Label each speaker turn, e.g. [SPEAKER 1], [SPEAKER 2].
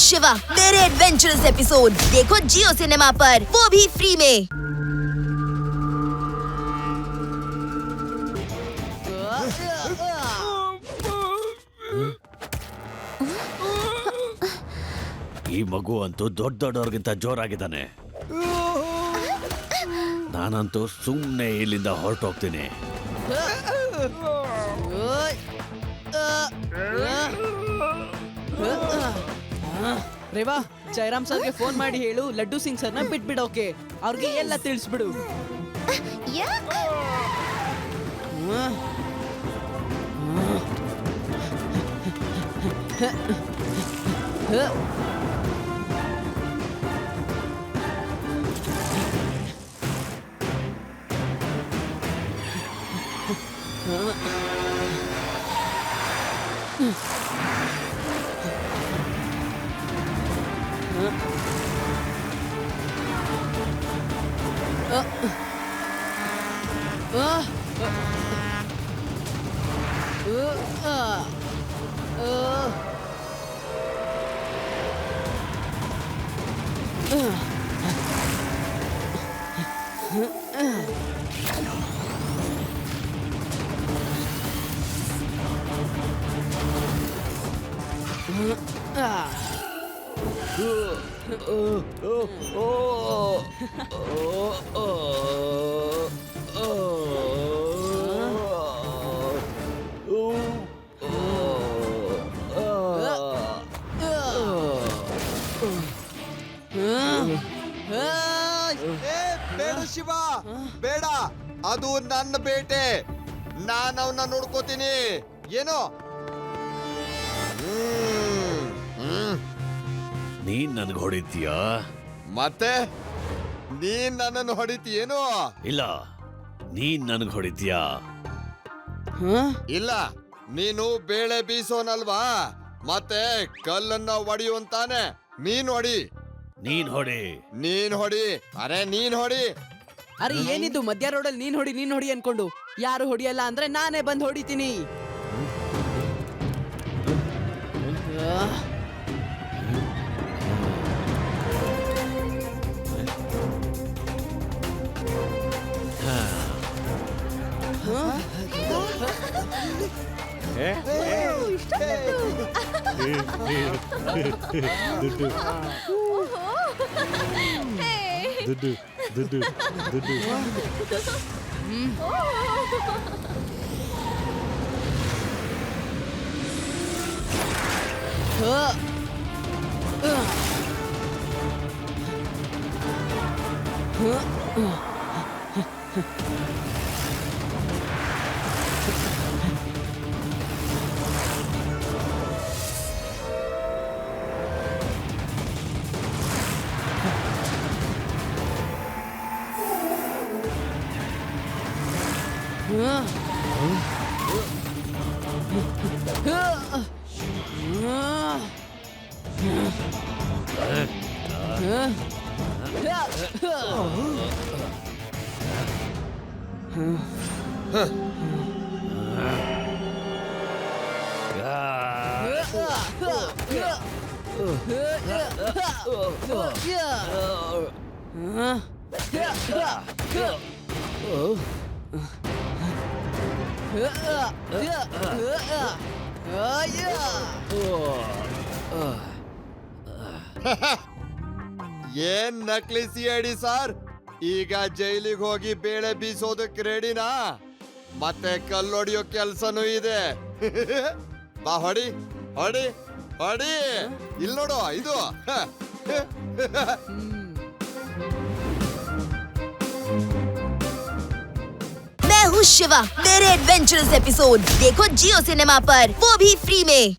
[SPEAKER 1] शिवा मेरे adventurous episode देखो जियो cinema पर, वो भी फ्री में।
[SPEAKER 2] ಈ ಮಗು ಅಂತೂ ದೊಡ್ಡವ್ರಿಗಿಂತ ಜೋರಾಗಿದ್ದಾನೆ. ನಾನಂತೂ ಸುಮ್ಮನೆ ಇಲ್ಲಿಂದ ಹೊರಟೋಗ್ತೀನಿ.
[SPEAKER 3] ರೇವಾ, ಜಯರಾಮ್ ಸರ್ಗೆ ಫೋನ್ ಮಾಡಿ ಹೇಳು ಲಡ್ಡು ಸಿಂಗ್ ಸರ್ನ ಬಿಟ್ಬಿಡೋಕೆ. ಅವ್ರಿಗೆ ಎಲ್ಲ ತಿಳಿಸ್ಬಿಡು.
[SPEAKER 4] ಬೇಡ ಶಿವ, ಬೇಡ. ಅದು ನನ್ನ ಬೇಟೆ, ನಾನು ಅವನ್ನ ನೋಡ್ಕೋತೀನಿ. ಏನೋ
[SPEAKER 2] ನೀನ್ ನನ್ಗೆ ಹೊಡಿತೀಯಾ?
[SPEAKER 4] ಮತ್ತೆ ನೀನ್ ನನ್ನನ್ನು ಹೊಡಿತೀಯೇನೋ?
[SPEAKER 2] ಇಲ್ಲ, ನೀನ್ ನನ್ಗೆ ಹೊಡಿತೀಯಾ?
[SPEAKER 4] ಇಲ್ಲ, ನೀನು ಬೇಳೆ ಬೀಸೋನಲ್ವಾ, ಮತ್ತೆ ಕಲ್ಲನ್ನ ಹೊಡಿಯುವಂತಾನೆ. ನೀನ್ ಹೊಡಿ,
[SPEAKER 2] ನೀನ್ ಹೊಡಿ.
[SPEAKER 4] ನೀನ್ ಹೊಡಿ. ಅರೆ ನೀನ್ ಹೊಡಿ.
[SPEAKER 3] ಅರೆ ಏನಿದು ಮಧ್ಯ ರೋಡಲ್ಲಿ ನೀನ್ ಹೊಡಿ ಅನ್ಕೊಂಡು? ಯಾರು ಹೊಡಿಯಲ್ಲ ಅಂದ್ರೆ ನಾನೇ ಬಂದು ಹೊಡಿತೀನಿ.
[SPEAKER 4] ಏನ್ ನಕಲಿ ಸಿಐಡಿ ಸರ್, ಈಗ ಜೈಲಿಗೆ ಹೋಗಿ ಬೇಳೆ ಬೀಸೋದಕ್ಕೆ ರೆಡಿನಾ? ಮತ್ತೆ ಕಲ್ಲೊಡಿಯೋ ಕೆಲ್ಸನೂ ಇದೆ. ಬಾ ಹೊಡಿ ಹೊಡಿ ಹೊಡಿ. ಇಲ್ಲಿ ನೋಡು ಇದು.
[SPEAKER 1] मैं हूँ शिवा मेरे एडवेंचरस एपिसोड देखो जियो सिनेमा पर, वो भी फ्री में।